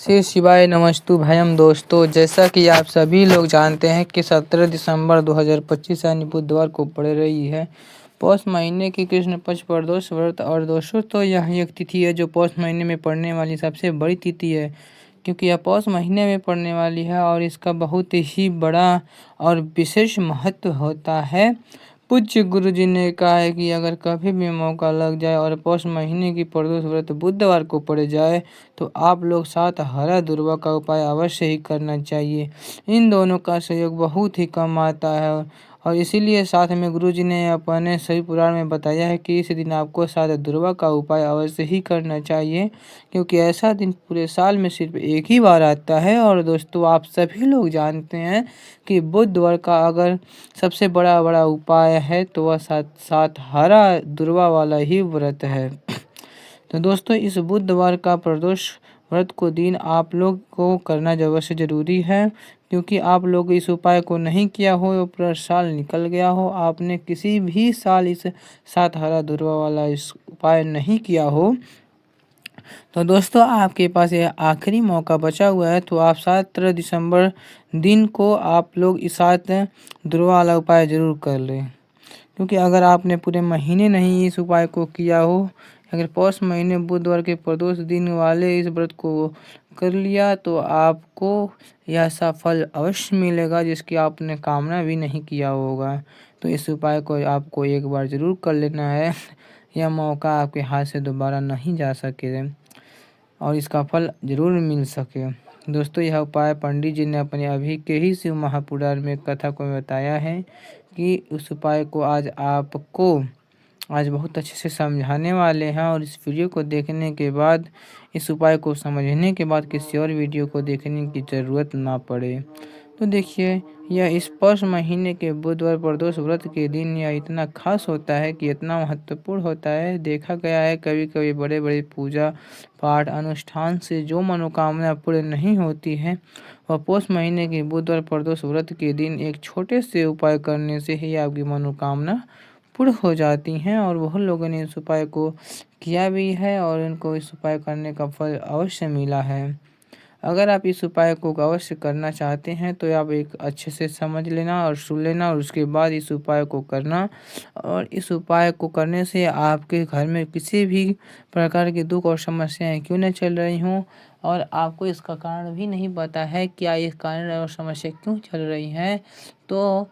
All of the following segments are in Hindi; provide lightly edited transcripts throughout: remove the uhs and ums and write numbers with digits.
श्री शिवाय नमस्तु भयम दोस्तों, जैसा कि आप सभी लोग जानते हैं कि 17 दिसंबर 2025 यानी बुधवार को पड़ रही है पौष महीने की कृष्ण पक्ष प्रदोष व्रत। और दोस्तों तो यह एक तिथि है जो पौष महीने में पड़ने वाली सबसे बड़ी तिथि है, क्योंकि यह पौष महीने में पड़ने वाली है और इसका बहुत ही बड़ा और विशेष महत्व होता है। पूज्य गुरु जी ने कहा है कि अगर कभी भी मौका लग जाए और पौष महीने की प्रदोष व्रत बुधवार को पड़ जाए तो आप लोग साथ हरा दुर्वा का उपाय अवश्य ही करना चाहिए। इन दोनों का सहयोग बहुत ही कम आता है और इसीलिए साथ में गुरु जी ने अपने सही पुराण में बताया है कि इस दिन आपको साथ दुर्वा का उपाय अवश्य ही करना चाहिए, क्योंकि ऐसा दिन पूरे साल में सिर्फ एक ही बार आता है। और दोस्तों आप सभी लोग जानते हैं कि बुधवार का अगर सबसे बड़ा उपाय है तो वह साथ हरा दुर्वा वाला ही व्रत है। तो दोस्तों इस बुधवार का प्रदोष व्रत को दिन आप लोग को करना अवश्य ज़रूरी है, क्योंकि आप लोग इस उपाय को नहीं किया हो या पूरा साल निकल गया हो, आपने किसी भी साल इस सात हरा दुर्वा वाला इस उपाय नहीं किया हो, तो दोस्तों आपके पास यह आखिरी मौका बचा हुआ है। तो आप 17 दिसंबर दिन को आप लोग इस सात दुर्वा वाला उपाय ज़रूर कर लें, क्योंकि अगर आपने पूरे महीने नहीं इस उपाय को किया हो, अगर पौष महीने बुधवार के प्रदोष दिन वाले इस व्रत को कर लिया तो आपको यह सफल अवश्य मिलेगा जिसकी आपने कामना भी नहीं किया होगा। तो इस उपाय को आपको एक बार ज़रूर कर लेना है, यह मौका आपके हाथ से दोबारा नहीं जा सके और इसका फल ज़रूर मिल सके। दोस्तों यह उपाय पंडित जी ने अपने अभी के ही शिव महापुराण में कथा को बताया है कि उस उपाय को आज बहुत अच्छे से समझाने वाले हैं, और इस वीडियो को देखने के बाद, इस उपाय को समझने के बाद किसी और वीडियो को देखने की ज़रूरत ना पड़े। तो देखिए यह इस पौष महीने के बुधवार प्रदोष व्रत के दिन यह इतना खास होता है कि इतना महत्वपूर्ण होता है। देखा गया है कभी कभी बड़े बड़े पूजा पाठ अनुष्ठान से जो मनोकामना पूर्ण नहीं होती है, वह पौष महीने के बुधवार प्रदोष व्रत के दिन एक छोटे से उपाय करने से ही आपकी मनोकामना पूर्ण हो जाती हैं। और बहुत लोगों ने इस उपाय को किया भी है और इनको इस उपाय करने का फल अवश्य मिला है। अगर आप इस उपाय को अवश्य करना चाहते हैं तो आप एक अच्छे से समझ लेना और सुन लेना और उसके बाद इस उपाय को करना। और इस उपाय को करने से आपके घर में किसी भी प्रकार के दुख और समस्याएं क्यों न चल रही हों और आपको इसका कारण भी नहीं पता है क्या ये कारण और समस्या क्यों चल रही हैं, तो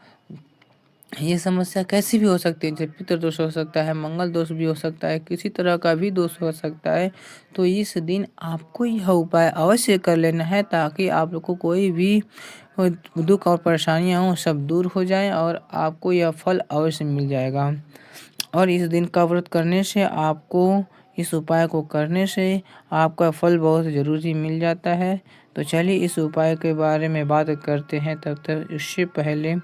ये समस्या कैसी भी हो सकती है, जैसे पितृदोष हो सकता है, मंगल दोष भी हो सकता है, किसी तरह का भी दोष हो सकता है। तो इस दिन आपको यह उपाय अवश्य कर लेना है ताकि आप लोग को कोई भी दुख और परेशानियां हों सब दूर हो जाएं और आपको यह फल अवश्य मिल जाएगा। और इस दिन का व्रत करने से आपको इस उपाय को करने से आपका फल बहुत ज़रूरी मिल जाता है। तो चलिए इस उपाय के बारे में बात करते हैं। तब तक इससे पहले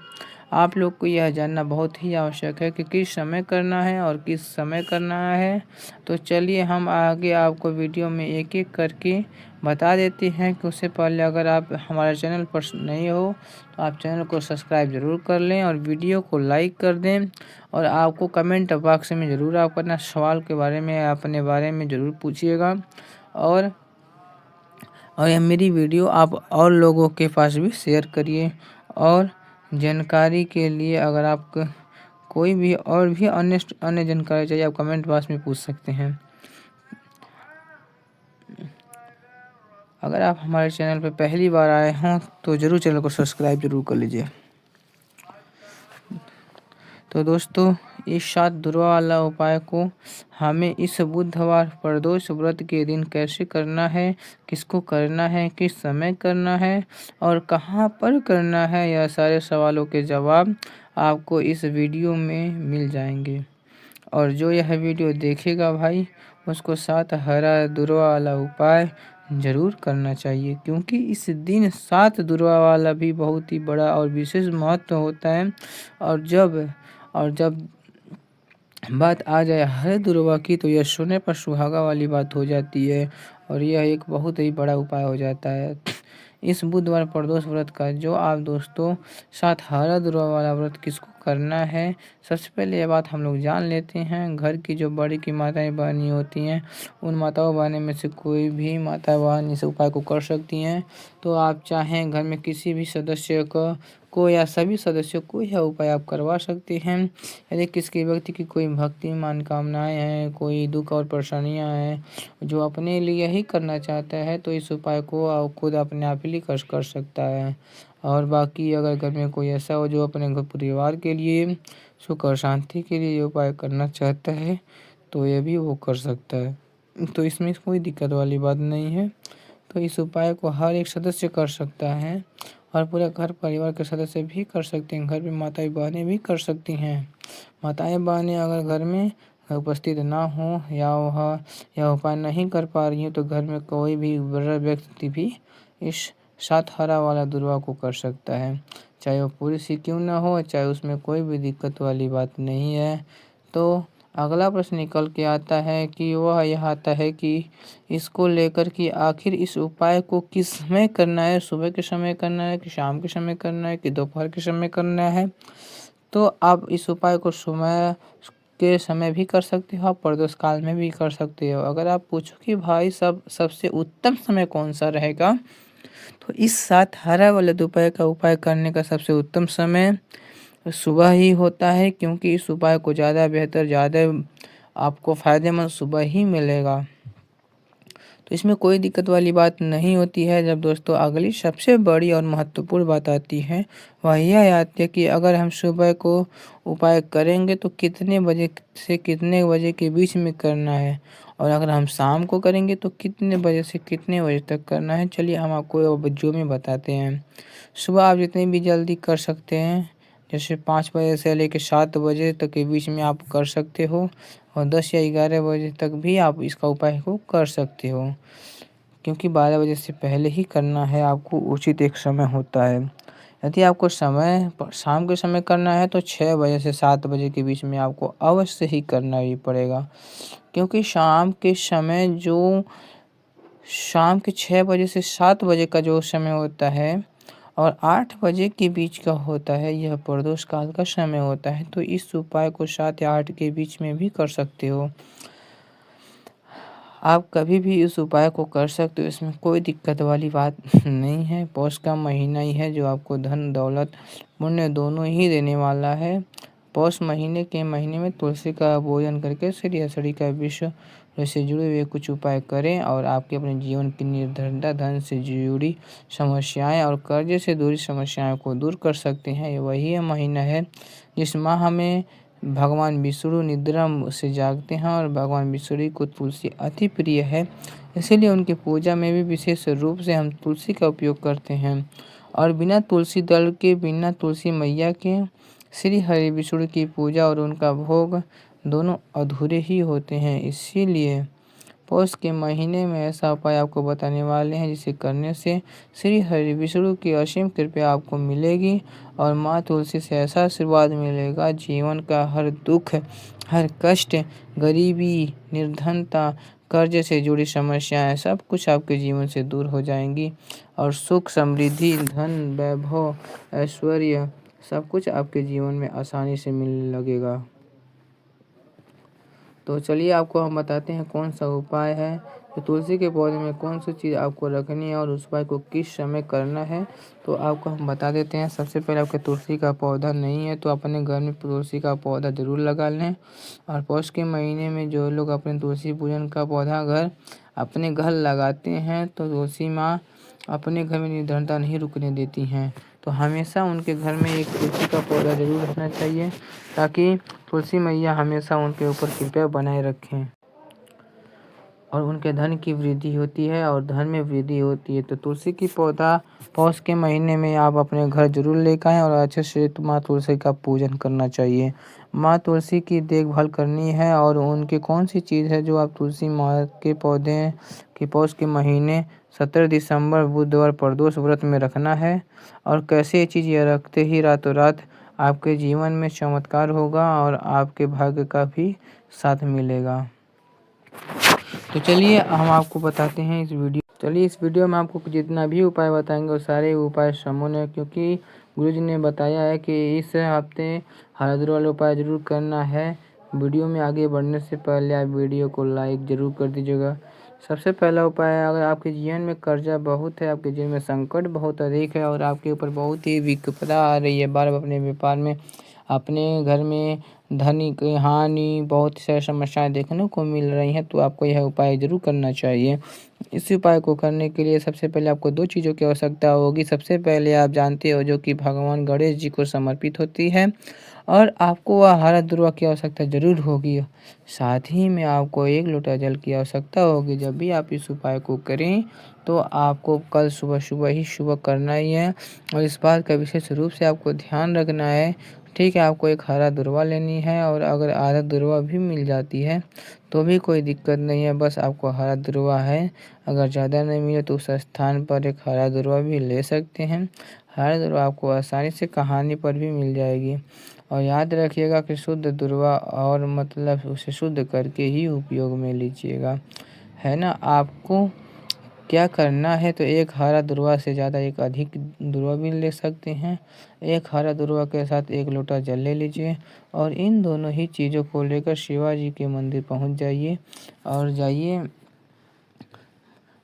आप लोग को यह जानना बहुत ही आवश्यक है कि किस समय करना है और किस समय करना है। तो चलिए हम आगे आपको वीडियो में एक एक करके बता देते हैं कि उससे पहले अगर आप हमारे चैनल पर नहीं हो तो आप चैनल को सब्सक्राइब ज़रूर कर लें और वीडियो को लाइक कर दें। और आपको कमेंट बॉक्स में ज़रूर आप अपना सवाल के बारे में अपने बारे में ज़रूर पूछिएगा। और यह मेरी वीडियो आप और लोगों के पास भी शेयर करिए। और जानकारी के लिए अगर आप कोई भी और भी अन्य जानकारी चाहिए आप कमेंट बॉक्स में पूछ सकते हैं। अगर आप हमारे चैनल पर पहली बार आए हों तो ज़रूर चैनल को सब्सक्राइब ज़रूर कर लीजिए। तो दोस्तों इस सात दुर्वा वाला उपाय को हमें इस बुधवार प्रदोष व्रत के दिन कैसे करना है, किसको करना है, किस समय करना है और कहाँ पर करना है, यह सारे सवालों के जवाब आपको इस वीडियो में मिल जाएंगे। और जो यह वीडियो देखेगा भाई उसको सात हरा दुर्वा वाला उपाय ज़रूर करना चाहिए, क्योंकि इस दिन सात दुर्वा वाला भी बहुत ही बड़ा और विशेष महत्व होता है। और जब बात आ जाए हरे दुर्वा की तो यह सोने पर सुहागा वाली बात हो जाती है और यह एक बहुत ही बड़ा उपाय हो जाता है। इस बुधवार प्रदोष व्रत का जो आप दोस्तों 7 हरा दुर्वा वाला व्रत किसको करना है, सबसे पहले ये बात हम लोग जान लेते हैं। घर की जो बड़ी की माताएं बहनी होती हैं, उन माताओं बहनों में से कोई भी माता बहन इस उपाय को कर सकती हैं। तो आप चाहें घर में किसी भी सदस्य को या सभी सदस्यों को यह उपाय आप करवा सकते हैं। यदि किसी व्यक्ति की कोई भक्ति मनोकामनाएं हैं, कोई दुख और परेशानियां हैं जो अपने लिए ही करना चाहता है, तो इस उपाय को खुद अपने आप ही कर सकता है। और बाकी अगर घर में कोई ऐसा हो जो अपने घर परिवार के लिए सुख और शांति के लिए ये उपाय करना चाहता है, तो ये भी वो कर सकता है। तो इसमें कोई दिक्कत वाली बात नहीं है। तो इस उपाय को हर एक सदस्य कर सकता है और पूरे घर परिवार के सदस्य भी कर सकते हैं। घर में माताएं बहनें भी कर सकती हैं। माताएं बहनें अगर घर में उपस्थित ना हो या वह यह उपाय नहीं कर पा रही हैं, तो घर में कोई भी बड़ा व्यक्ति भी इस 7 हरा वाला दुर्वा को कर सकता है, चाहे वो पुरुष ही क्यों ना हो, चाहे उसमें कोई भी दिक्कत वाली बात नहीं है। तो अगला प्रश्न निकल के आता है कि वह यह आता है कि इसको लेकर कि आखिर इस उपाय को किस समय करना है, सुबह के समय करना है कि शाम के समय करना है कि दोपहर के समय करना है। तो आप इस उपाय को सुबह के समय भी कर सकते हो, आप प्रदोष काल में भी कर सकते हो। अगर आप पूछो कि भाई सबसे उत्तम समय कौन सा रहेगा, तो इस 7 हरा वाले दोपहर का उपाय करने का सबसे उत्तम समय सुबह ही होता है, क्योंकि इस उपाय को ज़्यादा बेहतर ज़्यादा आपको फ़ायदेमंद सुबह ही मिलेगा। तो इसमें कोई दिक्कत वाली बात नहीं होती है। जब दोस्तों अगली सबसे बड़ी और महत्वपूर्ण बात आती है, वह यह आती है कि अगर हम सुबह को उपाय करेंगे तो कितने बजे से कितने बजे के बीच में करना है, और अगर हम शाम को करेंगे तो कितने बजे से कितने बजे तक करना है। चलिए हम आपको वीडियो में बताते हैं। सुबह आप जितनी भी जल्दी कर सकते हैं, जैसे 5 बजे से लेकर 7 बजे तक के बीच में आप कर सकते हो, और 10 या 11 बजे तक भी आप इसका उपाय को कर सकते हो, क्योंकि 12 बजे से पहले ही करना है आपको उचित एक समय होता है। यदि आपको समय शाम के समय करना है तो 6 बजे से 7 बजे के बीच में आपको अवश्य ही करना ही पड़ेगा, क्योंकि शाम के 6 बजे से 7 बजे का जो समय होता है और 8 बजे के बीच का होता है, यह प्रदोष काल का समय होता है। तो इस उपाय को 7 या 8 के बीच में भी कर सकते हो। आप कभी भी इस उपाय को कर सकते हो, इसमें कोई दिक्कत वाली बात नहीं है। पौष का महीना ही है जो आपको धन दौलत पुण्य दोनों ही देने वाला है। पौष महीने में तुलसी का पूजन करके श्री हरिहर का विश्व से जुड़े हुए कुछ उपाय करें और आपके अपने जीवन की निर्धनता, धन से जुड़ी समस्याएं और कर्जे से दूरी समस्याओं को दूर कर सकते हैं। वही महीना है जिस माह में भगवान विष्णु निद्रा से जागते हैं और भगवान विष्णु को तुलसी अति प्रिय है, इसीलिए उनकी पूजा में भी विशेष रूप से हम तुलसी का उपयोग करते हैं। और बिना तुलसी दल के, बिना तुलसी मैया के श्री हरि विष्णु की पूजा और उनका भोग दोनों अधूरे ही होते हैं। इसीलिए पौष के महीने में ऐसा उपाय आपको बताने वाले हैं जिसे करने से श्री हरि विष्णु की असीम कृपा आपको मिलेगी और माँ तुलसी से ऐसा आशीर्वाद मिलेगा, जीवन का हर दुख, हर कष्ट, गरीबी, निर्धनता, कर्ज से जुड़ी समस्याएं सब कुछ आपके जीवन से दूर हो जाएंगी और सुख, समृद्धि, धन, वैभव, ऐश्वर्य सब कुछ आपके जीवन में आसानी से मिलने लगेगा। तो चलिए आपको हम बताते हैं कौन सा उपाय है, तो तुलसी के पौधे में कौन सी चीज़ आपको रखनी है और उस उपाय को किस समय करना है, तो आपको हम बता देते हैं। सबसे पहले आपके तुलसी का पौधा नहीं है तो अपने घर में तुलसी का पौधा ज़रूर लगा लें। और पौष के महीने में जो लोग अपने तुलसी पूजन का पौधा अपने घर लगाते हैं, तो तुलसी माँ अपने घर में निर्धनता नहीं रुकने देती हैं। तो हमेशा उनके घर में एक तुलसी का पौधा ज़रूर रखना चाहिए, ताकि तुलसी मैया हमेशा उनके ऊपर कृपा बनाए रखें और उनके धन की वृद्धि होती है और धन में वृद्धि होती है। तो तुलसी की पौधा पौष के महीने में आप अपने घर जरूर लेकर आएँ और अच्छे से माँ तुलसी का पूजन करना चाहिए। माँ तुलसी की देखभाल करनी है और उनकी कौन सी चीज़ है जो आप तुलसी माँ के पौधे के पौष के महीने 17 दिसंबर बुधवार प्रदोष व्रत में रखना है, और कैसे ये चीज़ ये रखते ही रातों रात आपके जीवन में चमत्कार होगा और आपके भाग्य का भी साथ मिलेगा। तो चलिए हम आपको बताते हैं इस वीडियो चलिए इस वीडियो में आपको जितना भी उपाय बताएंगे वो सारे उपाय समूल है, क्योंकि गुरुजी ने बताया है कि इस हफ्ते हरा वाला उपाय ज़रूर करना है। वीडियो में आगे बढ़ने से पहले आप वीडियो को लाइक ज़रूर कर दीजिएगा। सबसे पहला उपाय है, अगर आपके जीवन में कर्जा बहुत है, आपके जीवन में संकट बहुत अधिक है और आपके ऊपर बहुत ही विपदा आ रही है, बार बार अपने व्यापार में, अपने घर में धन की हानि, बहुत सारी समस्याएं देखने को मिल रही हैं, तो आपको यह उपाय ज़रूर करना चाहिए। इस उपाय को करने के लिए सबसे पहले आपको 2 चीज़ों की आवश्यकता होगी। सबसे पहले आप जानते हो जो कि भगवान गणेश जी को समर्पित होती है, और आपको वह हरा दुर्वा की आवश्यकता ज़रूर होगी। साथ ही में आपको 1 लोटा जल की आवश्यकता होगी। जब भी आप इस उपाय को करें तो आपको कल सुबह ही सुबह करना ही है, और इस बात का विशेष रूप से आपको ध्यान रखना है। ठीक है, आपको एक हरा दुर्वा लेनी है, और अगर आधा दुर्वा भी मिल जाती है तो भी कोई दिक्कत नहीं है, बस आपको हरा दुर्वा है। अगर ज़्यादा नहीं मिले तो उस स्थान पर एक हरा दुर्वा भी ले सकते हैं। हरा दुर्वा आपको आसानी से कहानी पर भी मिल जाएगी, और याद रखिएगा कि शुद्ध दुर्वा और मतलब उसे शुद्ध करके ही उपयोग में लीजिएगा, है ना। आपको क्या करना है, तो एक हरा दुर्वा से ज़्यादा एक अधिक दुर्वा भी ले सकते हैं। एक हरा दुर्वा के साथ 1 लोटा जल ले लीजिए, और इन दोनों ही चीज़ों को लेकर शिवाजी के मंदिर पहुंच जाइए, और जाइए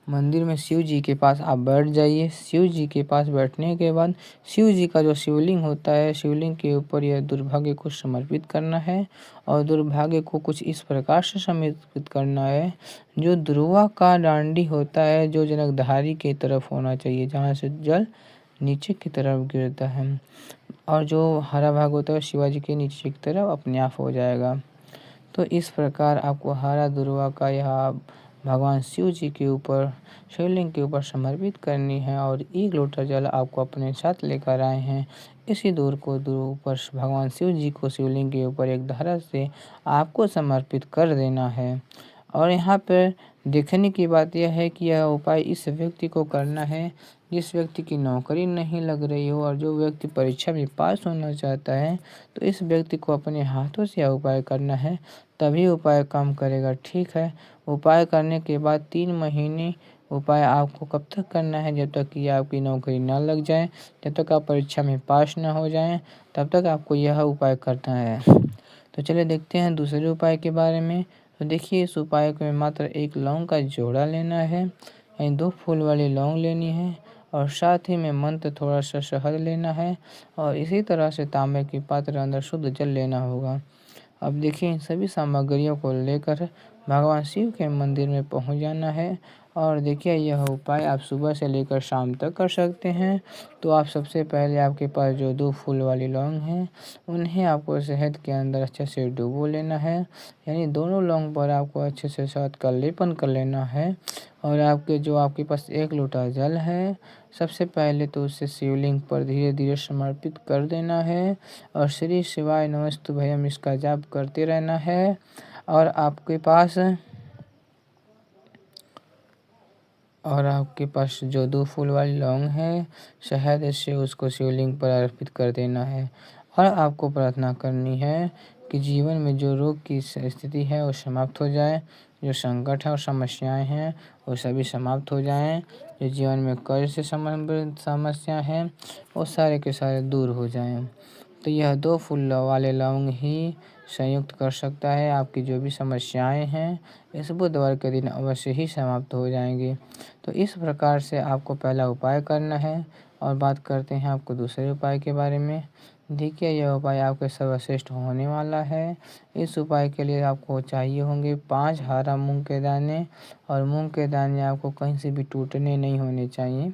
मंदिर में शिव जी के पास आप बैठ जाइए। शिव जी के पास बैठने के बाद शिव जी का जो शिवलिंग होता है, शिवलिंग के ऊपर यह दुर्भाग्य को समर्पित करना है, और दुर्भाग्य को कुछ इस प्रकार से समर्पित करना है, जो ध्रुवा का डांडी होता है जो जनकधारी की तरफ होना चाहिए, जहाँ से जल नीचे की तरफ गिरता है, और जो हरा भाग होता है शिवाजी के नीचे की तरफ अपने आप हो जाएगा। तो इस प्रकार आपको हरा दुर्वा का यह भगवान शिव जी के ऊपर, शिवलिंग के ऊपर समर्पित करनी है, और 1 लोटा जल आपको अपने साथ लेकर आए हैं। इसी दूर को ऊपर भगवान शिव जी को शिवलिंग के ऊपर एक धारा से आपको समर्पित कर देना है। और यहाँ पर देखने की बात यह है कि यह उपाय इस व्यक्ति को करना है जिस व्यक्ति की नौकरी नहीं लग रही हो, और जो व्यक्ति परीक्षा में पास होना चाहता है, तो इस व्यक्ति को अपने हाथों से यह उपाय करना है, तभी उपाय काम करेगा। ठीक है, उपाय करने के बाद 3 महीने उपाय आपको कब तक करना है, जब तक कि आपकी नौकरी ना लग जाए, जब तक आप परीक्षा में पास ना हो जाएं, तब तक आपको यह उपाय करना है। तो चलिए देखते हैं दूसरे उपाय के बारे में। तो देखिए, इस उपाय को मात्र 1 लौंग का जोड़ा लेना है, यानी 2 फूल वाली लौंग लेनी है, और साथ ही में मंत्र थोड़ा सा शहद लेना है, और इसी तरह से तांबे के पात्र अंदर शुद्ध जल लेना होगा। अब देखिए, इन सभी सामग्रियों को लेकर भगवान शिव के मंदिर में पहुंच जाना है, और देखिए यह उपाय आप सुबह से लेकर शाम तक कर सकते हैं। तो आप सबसे पहले आपके पास जो 2 फूल वाली लौंग हैं, उन्हें आपको शहद के अंदर अच्छे से डुबो लेना है, यानी दोनों लौंग पर आपको अच्छे से शहद का लेपन कर लेना है। और आपके पास 1 लोटा जल है, सबसे पहले तो उसे शिवलिंग पर धीरे धीरे समर्पित कर देना है, और श्री शिवाय नमस्तुभ्यम इसका जाप करते रहना है। और आपके पास जो 2 फूल वाली लौंग है, शहद से उसको शिवलिंग पर अर्पित कर देना है, और आपको प्रार्थना करनी है कि जीवन में जो रोग की स्थिति है वो समाप्त हो जाए, जो संकट है और समस्याएं हैं वो सभी समाप्त हो जाएं, जो जीवन में कर्ज से संबंधित समस्या हैं वो सारे के सारे दूर हो जाएं। तो यह 2 फूल वाले लौंग ही संयुक्त कर सकता है, आपकी जो भी समस्याएं हैं इस बुधवार के दिन अवश्य ही समाप्त हो जाएंगी। तो इस प्रकार से आपको पहला उपाय करना है। और बात करते हैं आपको दूसरे उपाय के बारे में। देखिए, यह उपाय आपके सर्वश्रेष्ठ होने वाला है। इस उपाय के लिए आपको चाहिए होंगे 5 हरा मूंग के दाने, और मूंग के दाने आपको कहीं से भी टूटने नहीं होने चाहिए।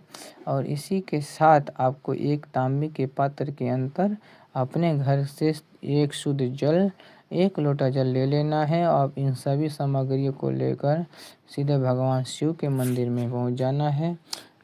और इसी के साथ आपको एक तांबे के पात्र के अंदर अपने घर से एक शुद्ध जल, 1 लोटा जल ले लेना है, और इन सभी सामग्रियों को लेकर सीधे भगवान शिव के मंदिर में पहुंच जाना है।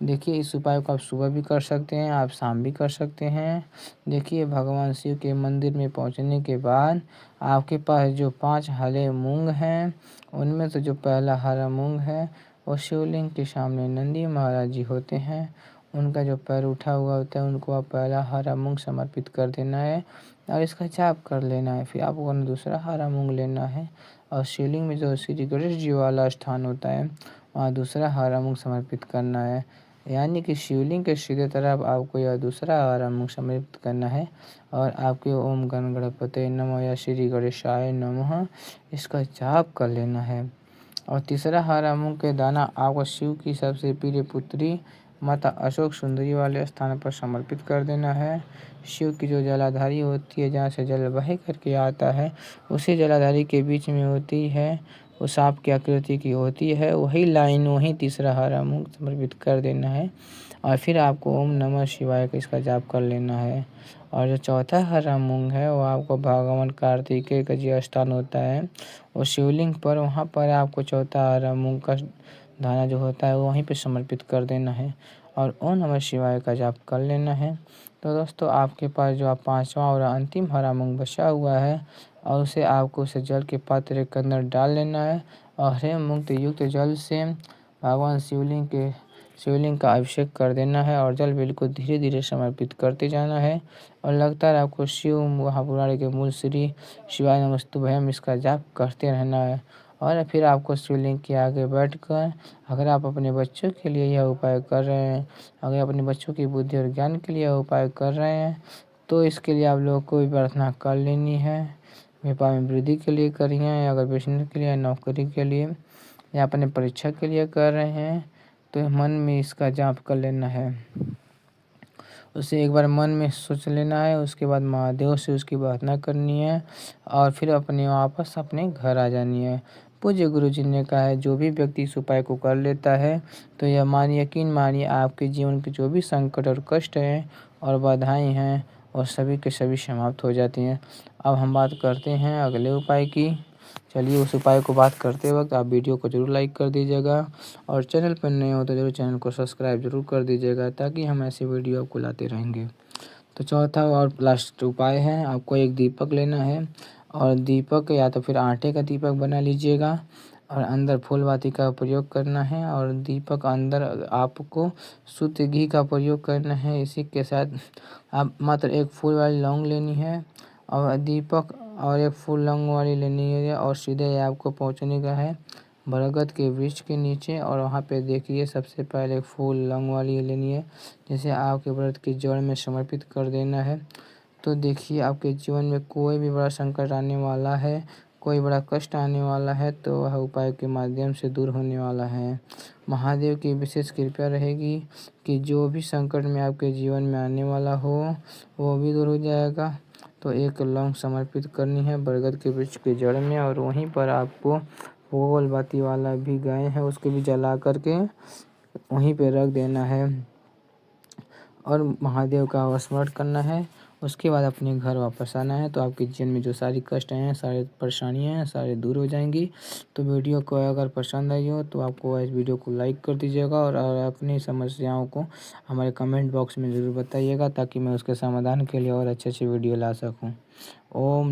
देखिए, इस उपाय को आप सुबह भी कर सकते हैं, आप शाम भी कर सकते हैं। देखिए, भगवान शिव के मंदिर में पहुंचने के बाद आपके पास जो 5 हरे मूंग हैं, उनमें से जो पहला हरा मूंग है वो शिवलिंग के सामने नंदी महाराज जी होते हैं, उनका जो पैर उठा हुआ होता है उनको आप पहला हरा मूंग समर्पित कर देना है, और इसका जाप कर लेना है। फिर आपको दूसरा हरा मूंग लेना है, और शिवलिंग में जो श्री गणेश जी वाला स्थान होता है वहाँ दूसरा हरा मूँग समर्पित करना है। यानी कि शिवलिंग के सीधे तरफ आपको यह दूसरा हरा मूँग समर्पित करना है और आपके ओम गण गणपते नमः या श्री गणेशाय नमः इसका जाप कर लेना है। और तीसरा हरा मूँग के दाना आपको शिव की सबसे प्रिय पुत्री माता अशोक सुंदरी वाले स्थान पर समर्पित कर देना है। शिव की जो जलाधारी होती है, जहाँ से जल बह करके आता है, उसी जलाधारी के बीच में होती है, वो सांप की आकृति की होती है, वही लाइन वही तीसरा हरा मूँग समर्पित कर देना है। और फिर आपको ओम नमः शिवाय का इसका जाप कर लेना है। और जो चौथा हरा मूँग है वो आपको भगवान कार्तिकेय का जो स्थान होता है वो शिवलिंग पर, वहाँ पर आपको चौथा हरा मूँग का दाना जो होता है वो वहीं पे समर्पित कर देना है और ओम नमः शिवाय का जाप कर लेना है। तो दोस्तों आपके पास जो आप पाँचवा और अंतिम हरा मूँग बचा हुआ है और उसे आपको उसे जल के पात्र के अंदर डाल लेना है और हरे मूँग युक्त जल से भगवान शिवलिंग का अभिषेक कर देना है और जल बिल्कुल धीरे धीरे समर्पित करते जाना है। और लगातार आपको शिव महापुराण के मूल श्री शिवाय नमस्तुभ्यम इसका जाप करते रहना है। और फिर आपको शिवलिंग के आगे बैठकर अगर आप अपने बच्चों के लिए यह उपाय कर रहे हैं, अगर अपने बच्चों की बुद्धि और ज्ञान के लिए यह उपाय कर रहे हैं, तो इसके लिए आप लोगों को भी प्रार्थना कर लेनी है। व्यापार में वृद्धि के लिए करिए, अगर बिजनेस के लिए, नौकरी के लिए या अपने परीक्षा के लिए कर रहे हैं तो मन में इसका जाप कर लेना है। उसे एक बार मन में सोच लेना है, उसके बाद महादेव से उसकी प्रार्थना करनी है और फिर अपने वापस अपने घर आ जानी है। पूज्य गुरु जी ने कहा है जो भी व्यक्ति इस उपाय को कर लेता है तो यह यकीन मानिए आपके जीवन के जो भी संकट और कष्ट हैं और बाधाएं हैं और सभी के सभी समाप्त हो जाती हैं। अब हम बात करते हैं अगले उपाय की। चलिए उस उपाय को बात करते वक्त आप वीडियो को जरूर लाइक कर दीजिएगा और चैनल पर नए हो तो जरूर चैनल को सब्सक्राइब जरूर कर दीजिएगा ताकि हम ऐसे वीडियो आपको लाते रहेंगे। तो चौथा और लास्ट उपाय है, आपको एक दीपक लेना है और दीपक या तो फिर आटे का दीपक बना लीजिएगा और अंदर फूल बाती का प्रयोग करना है और दीपक अंदर आपको शुद्ध घी का प्रयोग करना है। इसी के साथ आप मात्र एक फूल वाली लौंग लेनी है और दीपक और एक फूल लौंग वाली लेनी है और सीधे आपको पहुंचने का है बरगद के वृक्ष के नीचे और वहाँ पे देखिए सबसे पहले फूल लौंग वाली लेनी है, जिसे आपके व्रत की जड़ में समर्पित कर देना है। तो देखिए आपके जीवन में कोई भी बड़ा संकट आने वाला है, कोई बड़ा कष्ट आने वाला है तो वह उपाय के माध्यम से दूर होने वाला है। महादेव की विशेष कृपा रहेगी कि जो भी संकट में आपके जीवन में आने वाला हो वो भी दूर हो जाएगा। तो एक लौंग समर्पित करनी है बरगद के वृक्ष की जड़ में और वहीं पर आपको फूल बाती वाला भी गाय है उसको भी जला करके वहीं पे रख देना है और महादेव का स्मरण करना है। उसके बाद अपने घर वापस आना है तो आपके जीवन में जो सारी कष्ट हैं, सारी परेशानियां हैं, सारे दूर हो जाएंगी। तो वीडियो को अगर पसंद आई हो तो आपको इस वीडियो को लाइक कर दीजिएगा और अपनी समस्याओं को हमारे कमेंट बॉक्स में ज़रूर बताइएगा ताकि मैं उसके समाधान के लिए और अच्छे वीडियो ला सकूँ। ओम